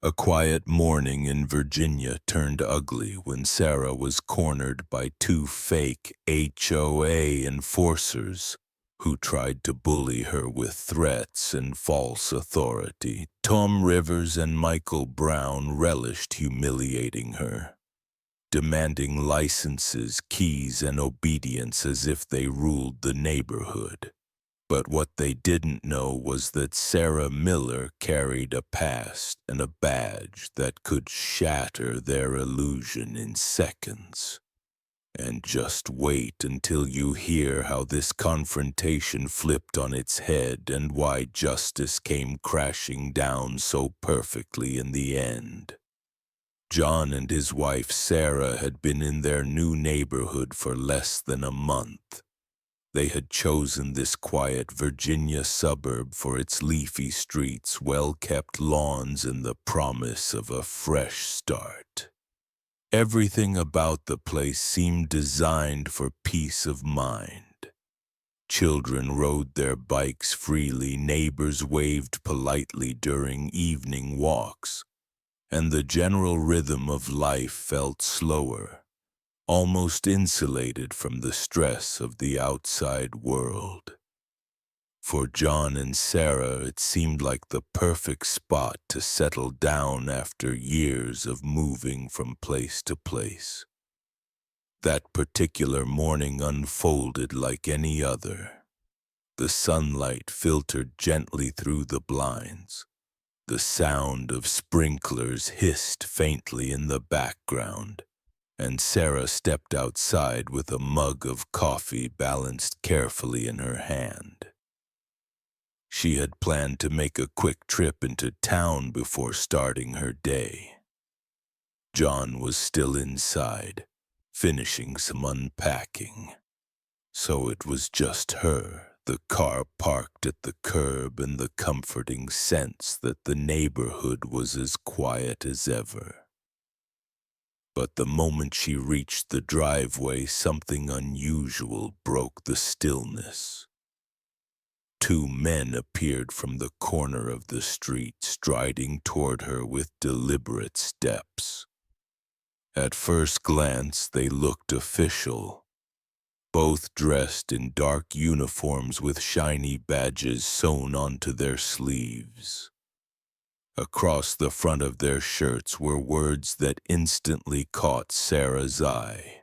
A quiet morning in Virginia turned ugly when Sarah was cornered by two fake HOA enforcers who tried to bully her with threats and false authority. Tom Rivers and Michael Brown relished humiliating her, demanding licenses, keys, and obedience as if they ruled the neighborhood. But what they didn't know was that Sarah Miller carried a past and a badge that could shatter their illusion in seconds. And just wait until you hear how this confrontation flipped on its head and why justice came crashing down so perfectly in the end. John and his wife Sarah had been in their new neighborhood for less than a month. They had chosen this quiet Virginia suburb for its leafy streets, well-kept lawns, and the promise of a fresh start. Everything about the place seemed designed for peace of mind. Children rode their bikes freely, neighbors waved politely during evening walks, and the general rhythm of life felt slower, almost insulated from the stress of the outside world. For John and Sarah, it seemed like the perfect spot to settle down after years of moving from place to place. That particular morning unfolded like any other. The sunlight filtered gently through the blinds. The sound of sprinklers hissed faintly in the background, and Sarah stepped outside with a mug of coffee balanced carefully in her hand. She had planned to make a quick trip into town before starting her day. John was still inside, finishing some unpacking. So it was just her, the car parked at the curb, and the comforting sense that the neighborhood was as quiet as ever. But the moment she reached the driveway, something unusual broke the stillness. Two men appeared from the corner of the street, striding toward her with deliberate steps. At first glance, they looked official, both dressed in dark uniforms with shiny badges sewn onto their sleeves. Across the front of their shirts were words that instantly caught Sarah's eye.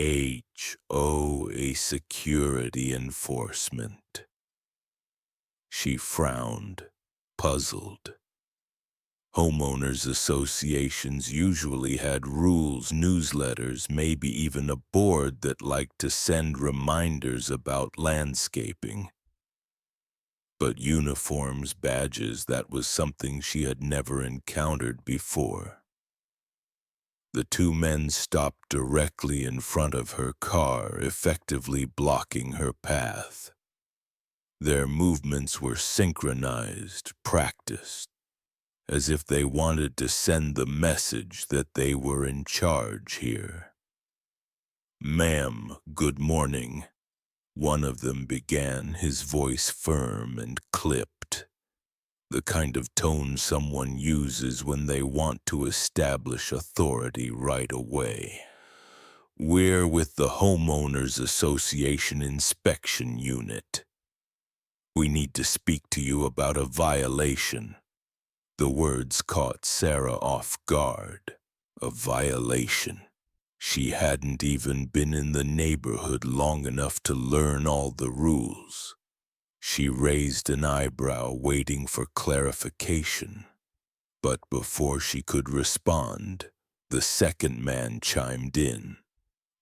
HOA Security Enforcement. She frowned, puzzled. Homeowners associations usually had rules, newsletters, maybe even a board that liked to send reminders about landscaping. But uniforms, badges, that was something she had never encountered before. The two men stopped directly in front of her car, effectively blocking her path. Their movements were synchronized, practiced, as if they wanted to send the message that they were in charge here. "Ma'am, good morning," one of them began, his voice firm and clipped, the kind of tone someone uses when they want to establish authority right away. "We're with the Homeowners Association Inspection Unit. We need to speak to you about a violation." The words caught Sarah off guard. A violation. She hadn't even been in the neighborhood long enough to learn all the rules. She raised an eyebrow, waiting for clarification. But before she could respond, the second man chimed in,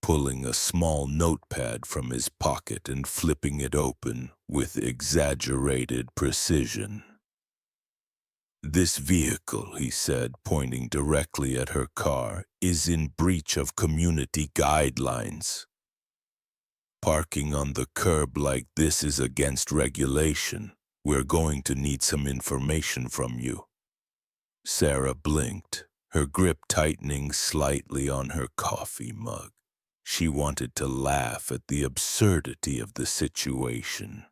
pulling a small notepad from his pocket and flipping it open with exaggerated precision. "This vehicle," he said, pointing directly at her car, "is in breach of community guidelines. Parking on the curb like this is against regulation. We're going to need some information from you." Sarah blinked, her grip tightening slightly on her coffee mug. She wanted to laugh at the absurdity of the situation.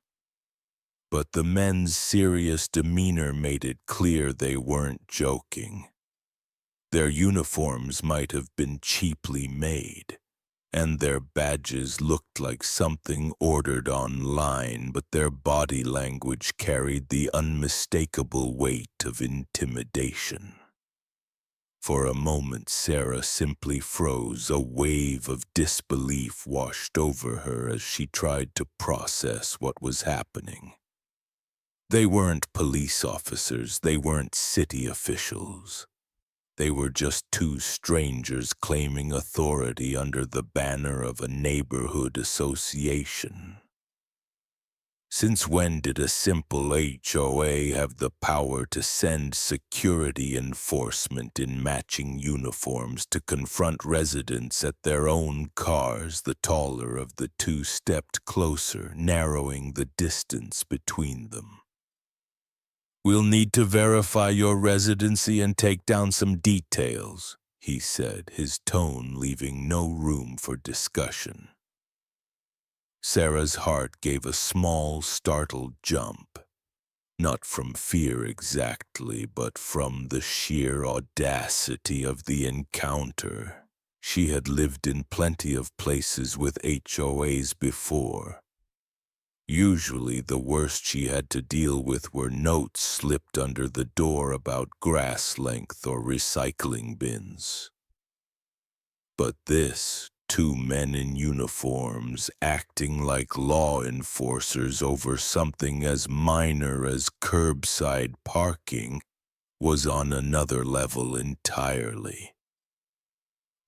But the men's serious demeanor made it clear they weren't joking. Their uniforms might have been cheaply made, and their badges looked like something ordered online, but their body language carried the unmistakable weight of intimidation. For a moment, Sarah simply froze. A wave of disbelief washed over her as she tried to process what was happening. They weren't police officers, they weren't city officials. They were just two strangers claiming authority under the banner of a neighborhood association. Since when did a simple HOA have the power to send security enforcement in matching uniforms to confront residents at their own cars? The taller of the two stepped closer, narrowing the distance between them. "We'll need to verify your residency and take down some details," he said, his tone leaving no room for discussion. Sarah's heart gave a small, startled jump. Not from fear exactly, but from the sheer audacity of the encounter. She had lived in plenty of places with HOAs before. Usually the worst she had to deal with were notes slipped under the door about grass length or recycling bins. But this, two men in uniforms acting like law enforcers over something as minor as curbside parking, was on another level entirely.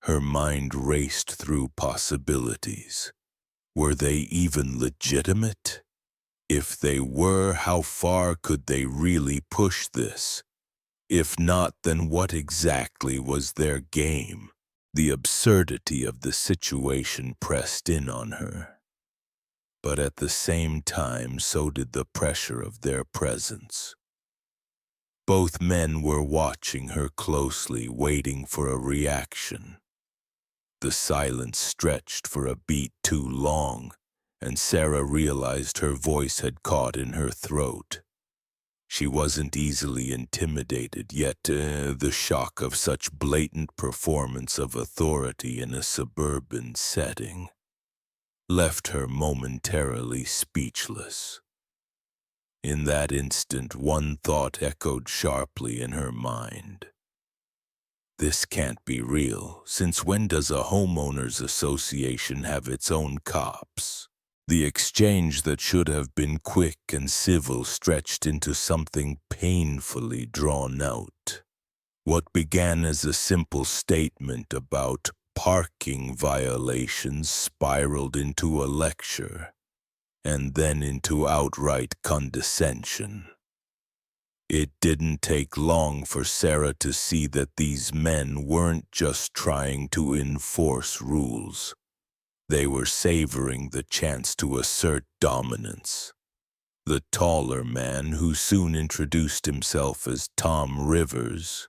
Her mind raced through possibilities. Were they even legitimate? If they were, how far could they really push this? If not, then what exactly was their game? The absurdity of the situation pressed in on her. But at the same time, so did the pressure of their presence. Both men were watching her closely, waiting for a reaction. The silence stretched for a beat too long, and Sarah realized her voice had caught in her throat. She wasn't easily intimidated, yet the shock of such blatant performance of authority in a suburban setting left her momentarily speechless. In that instant, one thought echoed sharply in her mind. This can't be real. Since when does a homeowners association have its own cops? The exchange that should have been quick and civil stretched into something painfully drawn out. What began as a simple statement about parking violations spiraled into a lecture, and then into outright condescension. It didn't take long for Sarah to see that these men weren't just trying to enforce rules. They were savoring the chance to assert dominance. The taller man, who soon introduced himself as Tom Rivers,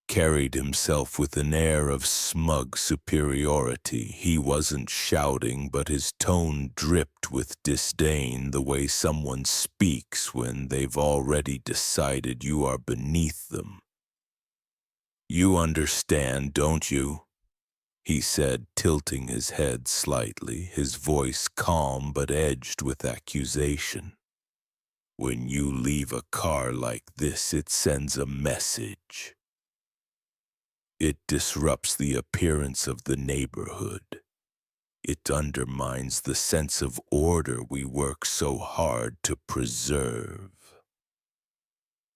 carried himself with an air of smug superiority. He wasn't shouting, but his tone dripped with disdain, the way someone speaks when they've already decided you are beneath them. "You understand, don't you?" he said, tilting his head slightly, his voice calm but edged with accusation. "When you leave a car like this, it sends a message. It disrupts the appearance of the neighborhood. It undermines the sense of order we work so hard to preserve."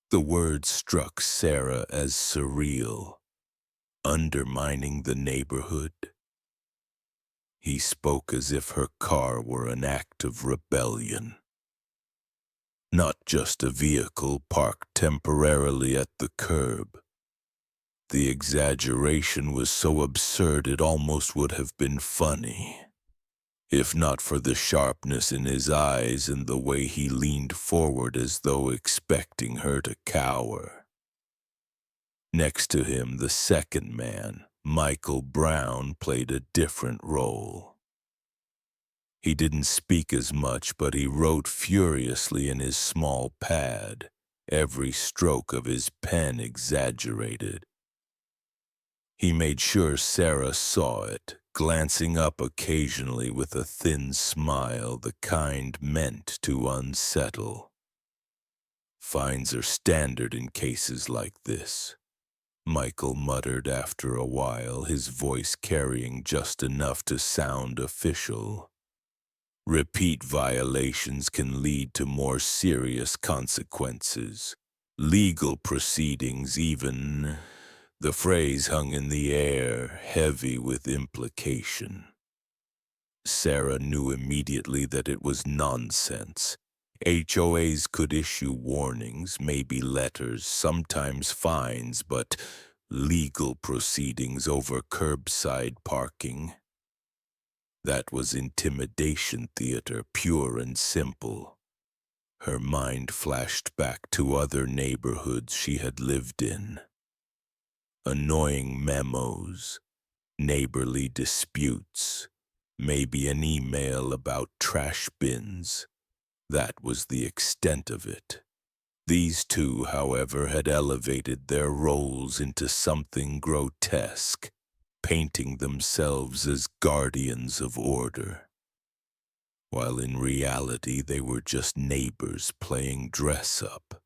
The word struck Sarah as surreal. Undermining the neighborhood? He spoke as if her car were an act of rebellion. Not just a vehicle parked temporarily at the curb. The exaggeration was so absurd it almost would have been funny, if not for the sharpness in his eyes and the way he leaned forward as though expecting her to cower. Next to him, the second man, Michael Brown, played a different role. He didn't speak as much, but he wrote furiously in his small pad, every stroke of his pen exaggerated. He made sure Sarah saw it, glancing up occasionally with a thin smile, the kind meant to unsettle. Fines are standard in cases like this, Michael muttered after a while, his voice carrying just enough to sound official. Repeat violations can lead to more serious consequences. Legal proceedings even. The phrase hung in the air, heavy with implication. Sarah knew immediately that it was nonsense. HOAs could issue warnings, maybe letters, sometimes fines, but legal proceedings over curbside parking? That was intimidation theater, pure and simple. Her mind flashed back to other neighborhoods she had lived in. Annoying memos, neighborly disputes, maybe an email about trash bins. That was the extent of it. These two, however, had elevated their roles into something grotesque, painting themselves as guardians of order, while in reality they were just neighbors playing dress-up.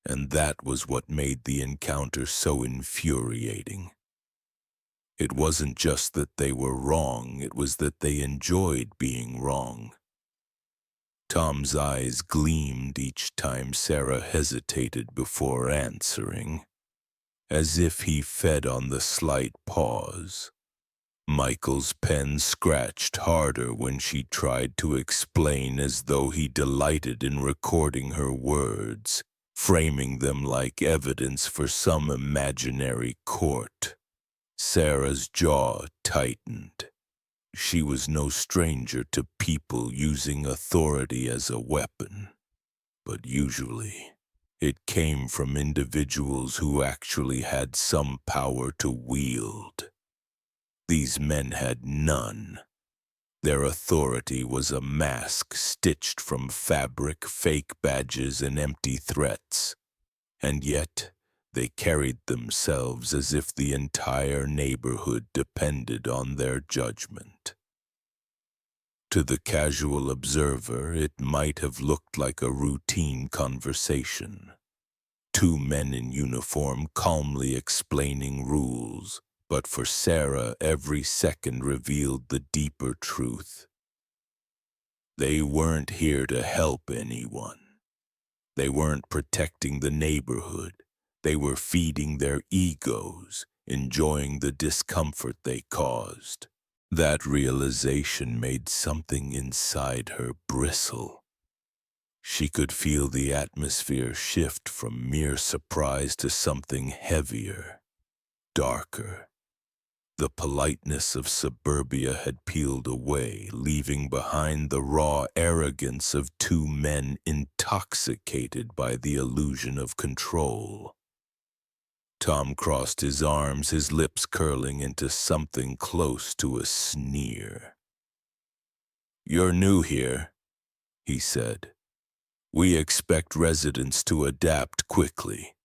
And that was what made the encounter so infuriating. It wasn't just that they were wrong, it was that they enjoyed being wrong. Tom's eyes gleamed each time Sarah hesitated before answering, as if he fed on the slight pause. Michael's pen scratched harder when she tried to explain, as though he delighted in recording her words, framing them like evidence for some imaginary court. Sarah's jaw tightened. She was no stranger to people using authority as a weapon, but usually it came from individuals who actually had some power to wield. These men had none. Their authority was a mask stitched from fabric, fake badges, and empty threats. And yet, they carried themselves as if the entire neighborhood depended on their judgment. To the casual observer, it might have looked like a routine conversation. Two men in uniform calmly explaining rules, but for Sarah, every second revealed the deeper truth. They weren't here to help anyone. They weren't protecting the neighborhood. They were feeding their egos, enjoying the discomfort they caused. That realization made something inside her bristle. She could feel the atmosphere shift from mere surprise to something heavier, darker. The politeness of suburbia had peeled away, leaving behind the raw arrogance of two men intoxicated by the illusion of control. Tom crossed his arms, his lips curling into something close to a sneer. "You're new here," he said. "We expect residents to adapt quickly.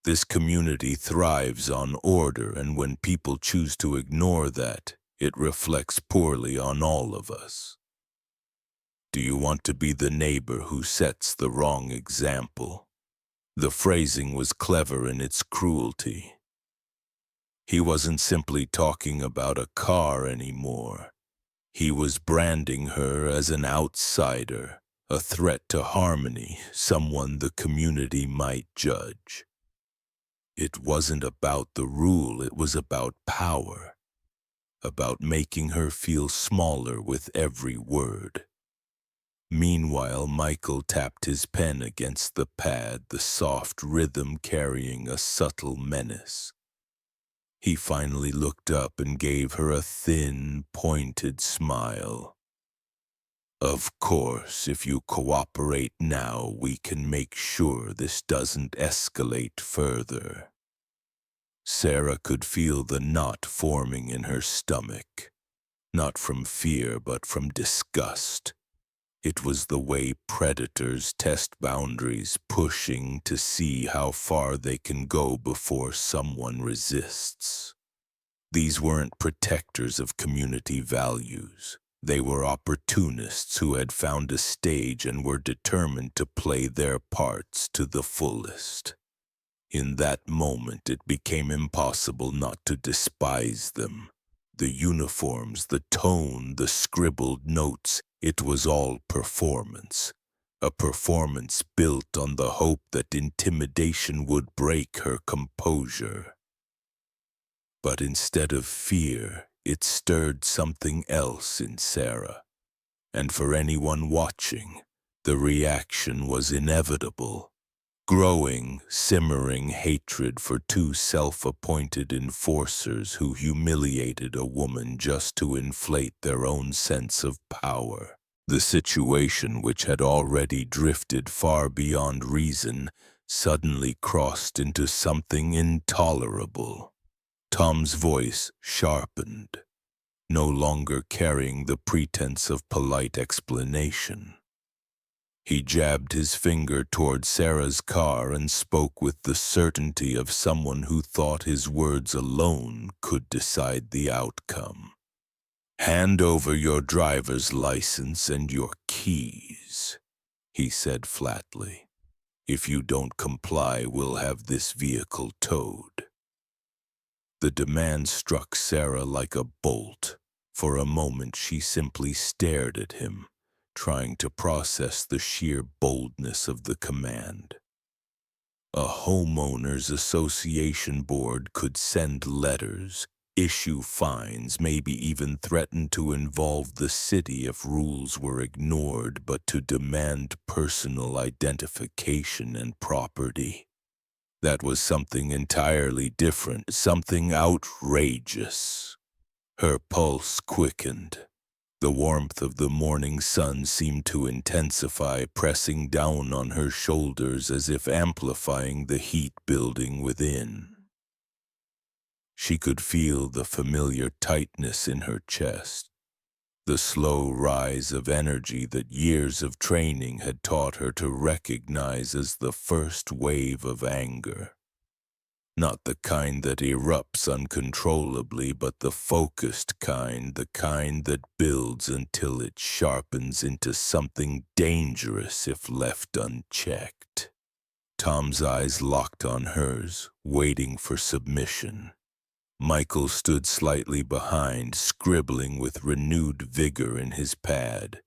This community thrives on order, and when people choose to ignore that, it reflects poorly on all of us. Do you want to be the neighbor who sets the wrong example?" The phrasing was clever in its cruelty. He wasn't simply talking about a car anymore. He was branding her as an outsider, a threat to harmony, someone the community might judge. It wasn't about the rule, it was about power, about making her feel smaller with every word. Meanwhile, Michael tapped his pen against the pad, the soft rhythm carrying a subtle menace. He finally looked up and gave her a thin, pointed smile. "Of course, if you cooperate now, we can make sure this doesn't escalate further." Sarah could feel the knot forming in her stomach. not from fear but from disgust. It was the way predators test boundaries, pushing to see how far they can go before someone resists. These weren't protectors of community values. They were opportunists who had found a stage and were determined to play their parts to the fullest. In that moment, it became impossible not to despise them. The uniforms, the tone, the scribbled notes, it was all performance. A performance built on the hope that intimidation would break her composure. But instead of fear, it stirred something else in Sarah. And for anyone watching, the reaction was inevitable. Growing, simmering hatred for two self-appointed enforcers who humiliated a woman just to inflate their own sense of power. The situation, which had already drifted far beyond reason, suddenly crossed into something intolerable. Tom's voice sharpened, no longer carrying the pretense of polite explanation. He jabbed his finger toward Sarah's car and spoke with the certainty of someone who thought his words alone could decide the outcome. "Hand over your driver's license and your keys," he said flatly. "If you don't comply, we'll have this vehicle towed." The demand struck Sarah like a bolt. For a moment she simply stared at him, trying to process the sheer boldness of the command. A homeowners association board could send letters, issue fines, maybe even threaten to involve the city if rules were ignored, but to demand personal identification and property. That was something entirely different, something outrageous. Her pulse quickened. The warmth of the morning sun seemed to intensify, pressing down on her shoulders as if amplifying the heat building within. She could feel the familiar tightness in her chest, the slow rise of energy that years of training had taught her to recognize as the first wave of anger. Not the kind that erupts uncontrollably, but the focused kind, the kind that builds until it sharpens into something dangerous if left unchecked. Tom's eyes locked on hers, waiting for submission. Michael stood slightly behind, scribbling with renewed vigor in his pad,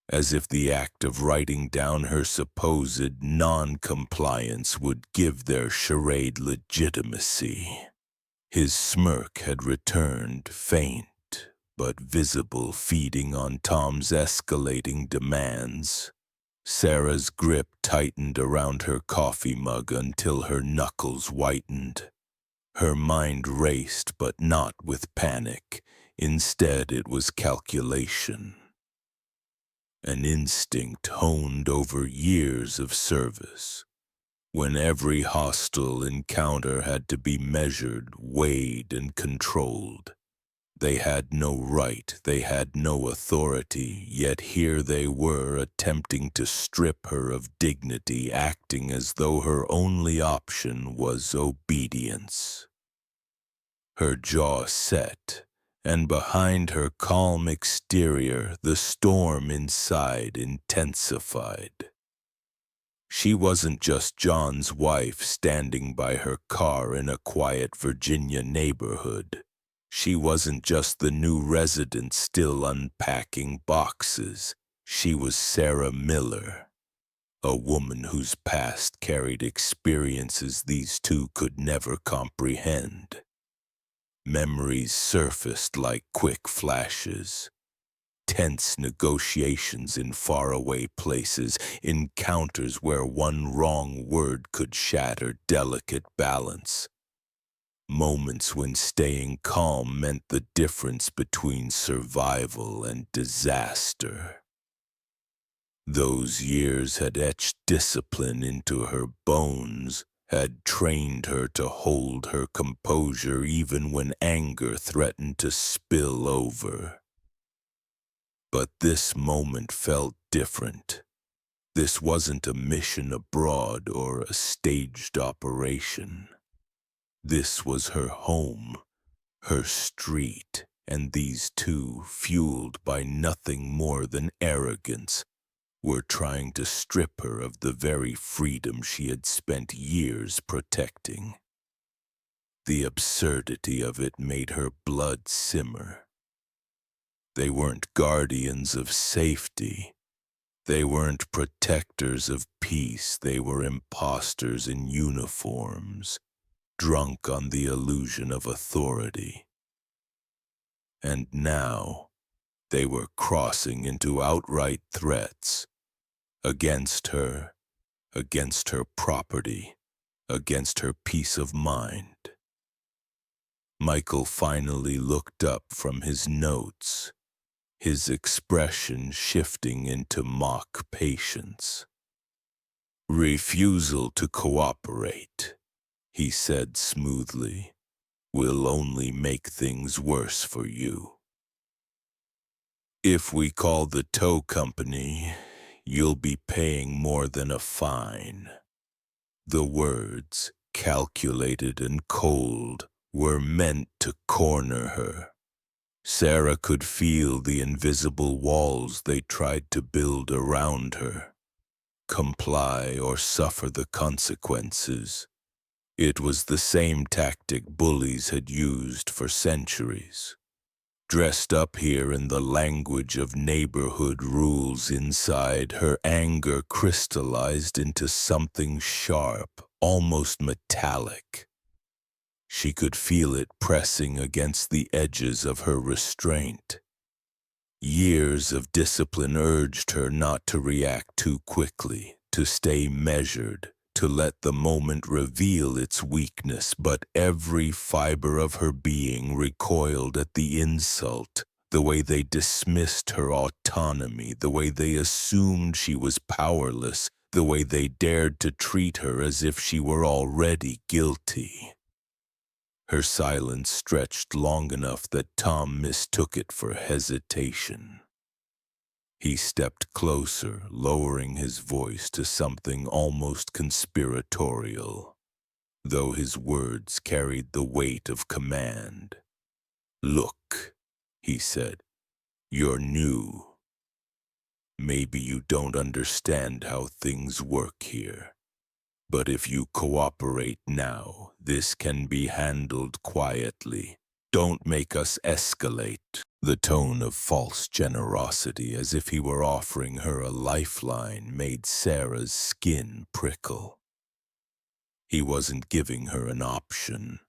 as if the act of writing down her supposed non-compliance would give their charade legitimacy. His smirk had returned, faint but visible, feeding on Tom's escalating demands. Sarah's grip tightened around her coffee mug until her knuckles whitened. Her mind raced, but not with panic. Instead, it was calculation. An instinct honed over years of service, when every hostile encounter had to be measured, weighed, and controlled. They had no right, they had no authority, yet here they were attempting to strip her of dignity, acting as though her only option was obedience. Her jaw set, and behind her calm exterior, the storm inside intensified. She wasn't just John's wife standing by her car in a quiet Virginia neighborhood. She wasn't just the new resident still unpacking boxes. She was Sarah Miller, a woman whose past carried experiences these two could never comprehend. Memories surfaced like quick flashes. Tense negotiations in faraway places, encounters where one wrong word could shatter delicate balance. Moments when staying calm meant the difference between survival and disaster. Those years had etched discipline into her bones, had trained her to hold her composure even when anger threatened to spill over. But this moment felt different. This wasn't a mission abroad or a staged operation. This was her home, her street, and these two, fueled by nothing more than arrogance, were trying to strip her of the very freedom she had spent years protecting. The absurdity of it made her blood simmer. They weren't guardians of safety. They weren't protectors of peace. They were imposters in uniforms, drunk on the illusion of authority. And now, they were crossing into outright threats against her property, against her peace of mind. Michael finally looked up from his notes, his expression shifting into mock patience. "Refusal to cooperate," he said smoothly, "will only make things worse for you. If we call the tow company, you'll be paying more than a fine." The words, calculated and cold, were meant to corner her. Sarah could feel the invisible walls they tried to build around her. Comply or suffer the consequences. It was the same tactic bullies had used for centuries. Dressed up here in the language of neighborhood rules inside, her anger crystallized into something sharp, almost metallic. She could feel it pressing against the edges of her restraint. Years of discipline urged her not to react too quickly, to stay measured, to let the moment reveal its weakness, but every fiber of her being recoiled at the insult, the way they dismissed her autonomy, the way they assumed she was powerless, the way they dared to treat her as if she were already guilty. Her silence stretched long enough that Tom mistook it for hesitation. He stepped closer, lowering his voice to something almost conspiratorial, though his words carried the weight of command. "Look," he said, "you're new. Maybe you don't understand how things work here. But if you cooperate now, this can be handled quietly. Don't make us escalate." The tone of false generosity, as if he were offering her a lifeline, made Sarah's skin prickle. He wasn't giving her an option.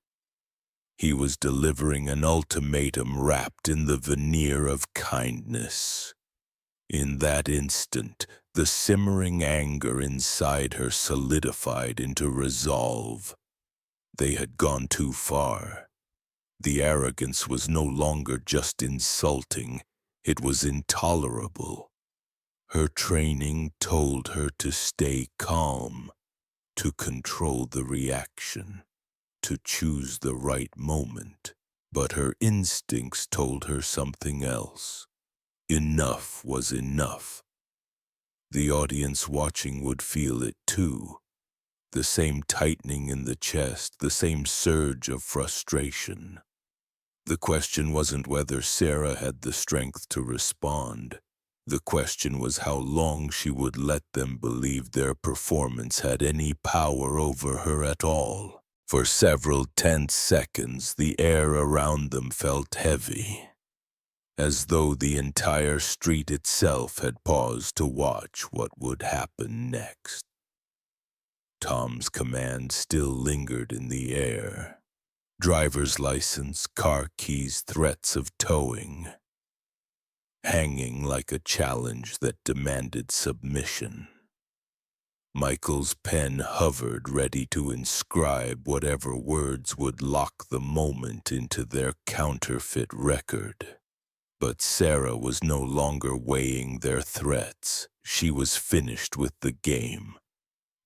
He was delivering an ultimatum wrapped in the veneer of kindness. In that instant, the simmering anger inside her solidified into resolve. They had gone too far. The arrogance was no longer just insulting, it was intolerable. Her training told her to stay calm, to control the reaction, to choose the right moment. But her instincts told her something else. Enough was enough. The audience watching would feel it too. The same tightening in the chest, the same surge of frustration. The question wasn't whether Sarah had the strength to respond. The question was how long she would let them believe their performance had any power over her at all. For several tense seconds, the air around them felt heavy, as though the entire street itself had paused to watch what would happen next. Tom's command still lingered in the air. Driver's license, car keys, threats of towing, hanging like a challenge that demanded submission. Michael's pen hovered, ready to inscribe whatever words would lock the moment into their counterfeit record. But Sarah was no longer weighing their threats. She was finished with the game.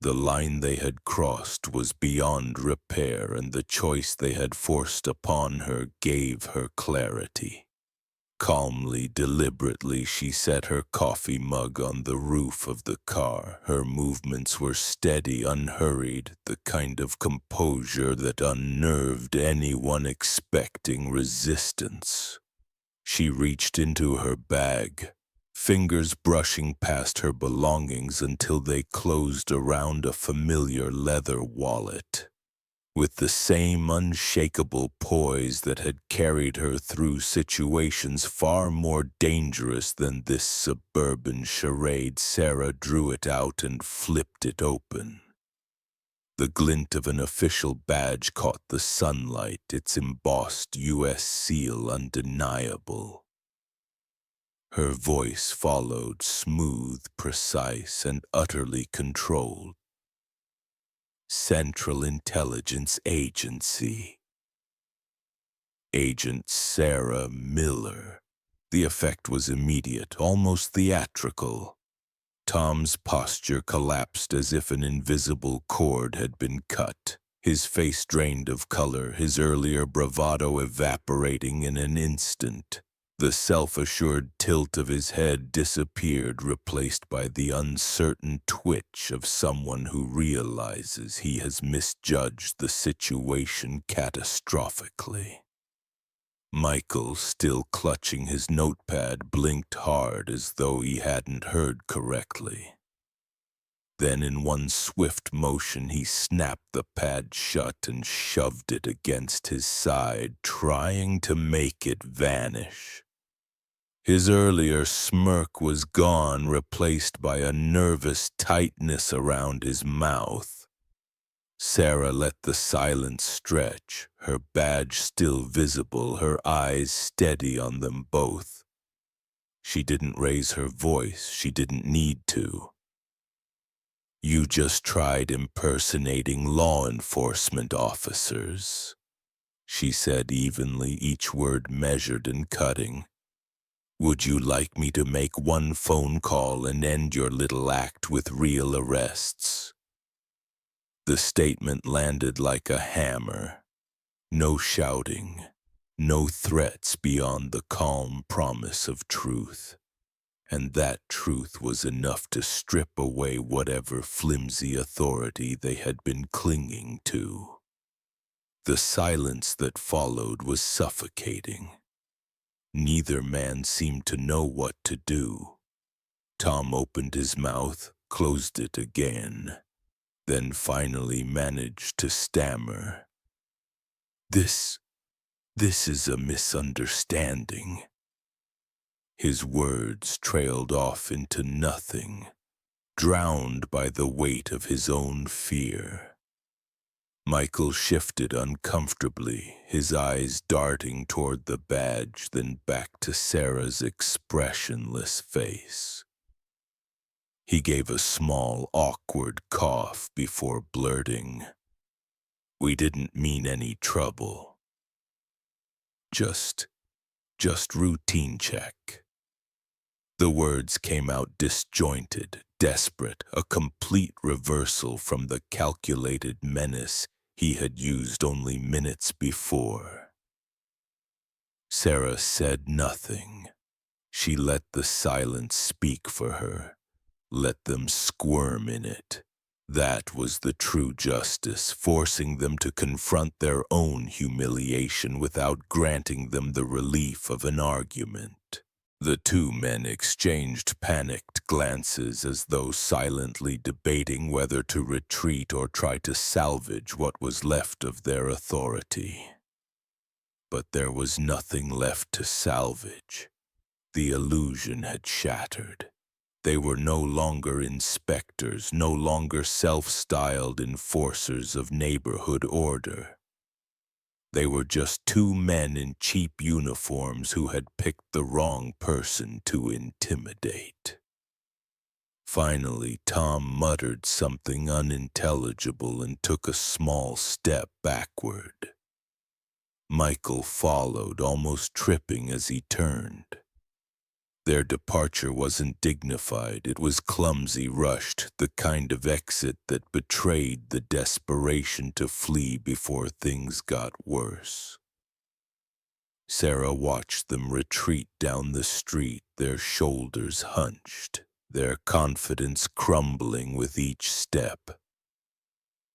The line they had crossed was beyond repair, and the choice they had forced upon her gave her clarity. Calmly, deliberately, she set her coffee mug on the roof of the car. Her movements were steady, unhurried, the kind of composure that unnerved anyone expecting resistance. She reached into her bag, fingers brushing past her belongings until they closed around a familiar leather wallet. With the same unshakable poise that had carried her through situations far more dangerous than this suburban charade, Sarah drew it out and flipped it open. The glint of an official badge caught the sunlight, its embossed U.S. seal undeniable. Her voice followed, smooth, precise, and utterly controlled. Central Intelligence Agency. Agent Sarah Miller. The effect was immediate, almost theatrical. Tom's posture collapsed as if an invisible cord had been cut. His face drained of color, his earlier bravado evaporating in an instant. The self-assured tilt of his head disappeared, replaced by the uncertain twitch of someone who realizes he has misjudged the situation catastrophically. Michael, still clutching his notepad, blinked hard as though he hadn't heard correctly. Then in one swift motion he snapped the pad shut and shoved it against his side, trying to make it vanish. His earlier smirk was gone, replaced by a nervous tightness around his mouth. Sarah let the silence stretch, her badge still visible, her eyes steady on them both. She didn't raise her voice, she didn't need to. "You just tried impersonating law enforcement officers," she said evenly, each word measured and cutting. "Would you like me to make one phone call and end your little act with real arrests?" The statement landed like a hammer. No shouting, no threats beyond the calm promise of truth. And that truth was enough to strip away whatever flimsy authority they had been clinging to. The silence that followed was suffocating. Neither man seemed to know what to do. Tom opened his mouth, closed it again, then finally managed to stammer. This is a misunderstanding." His words trailed off into nothing, drowned by the weight of his own fear. Michael shifted uncomfortably, his eyes darting toward the badge, then back to Sarah's expressionless face. He gave a small, awkward cough before blurting, "We didn't mean any trouble. Just routine check." The words came out disjointed, desperate, a complete reversal from the calculated menace he had used only minutes before. Sarah said nothing. She let the silence speak for her, let them squirm in it. That was the true justice, forcing them to confront their own humiliation without granting them the relief of an argument. The two men exchanged panicked glances as though silently debating whether to retreat or try to salvage what was left of their authority. But there was nothing left to salvage. The illusion had shattered. They were no longer inspectors, no longer self-styled enforcers of neighborhood order. They were just two men in cheap uniforms who had picked the wrong person to intimidate. Finally, Tom muttered something unintelligible and took a small step backward. Michael followed, almost tripping as he turned. Their departure wasn't dignified, it was clumsy, rushed, the kind of exit that betrayed the desperation to flee before things got worse. Sarah watched them retreat down the street, their shoulders hunched, their confidence crumbling with each step.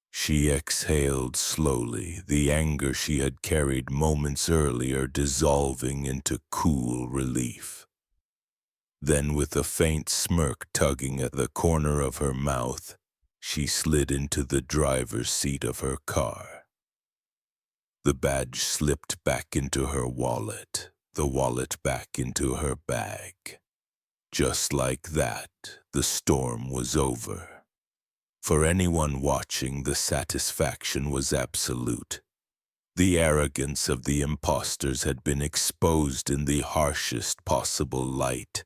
She exhaled slowly, the anger she had carried moments earlier dissolving into cool relief. Then, with a faint smirk tugging at the corner of her mouth, she slid into the driver's seat of her car. The badge slipped back into her wallet, the wallet back into her bag. Just like that, the storm was over. For anyone watching, the satisfaction was absolute. The arrogance of the impostors had been exposed in the harshest possible light.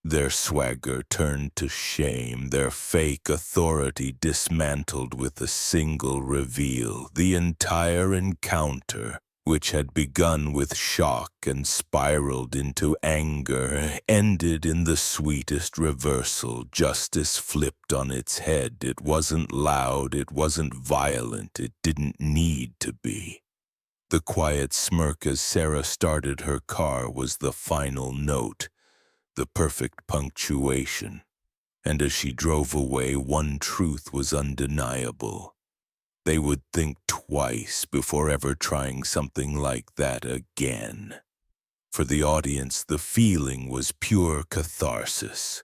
Their swagger turned to shame, their fake authority dismantled with a single reveal. The entire encounter, which had begun with shock and spiraled into anger, ended in the sweetest reversal. Justice flipped on its head. It wasn't loud, it wasn't violent, it didn't need to be. The quiet smirk as Sarah started her car was the final note, the perfect punctuation. And as she drove away, one truth was undeniable. They would think twice before ever trying something like that again. For the audience, the feeling was pure catharsis,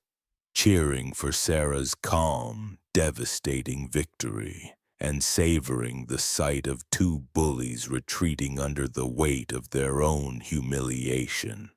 cheering for Sarah's calm, devastating victory, and savoring the sight of two bullies retreating under the weight of their own humiliation.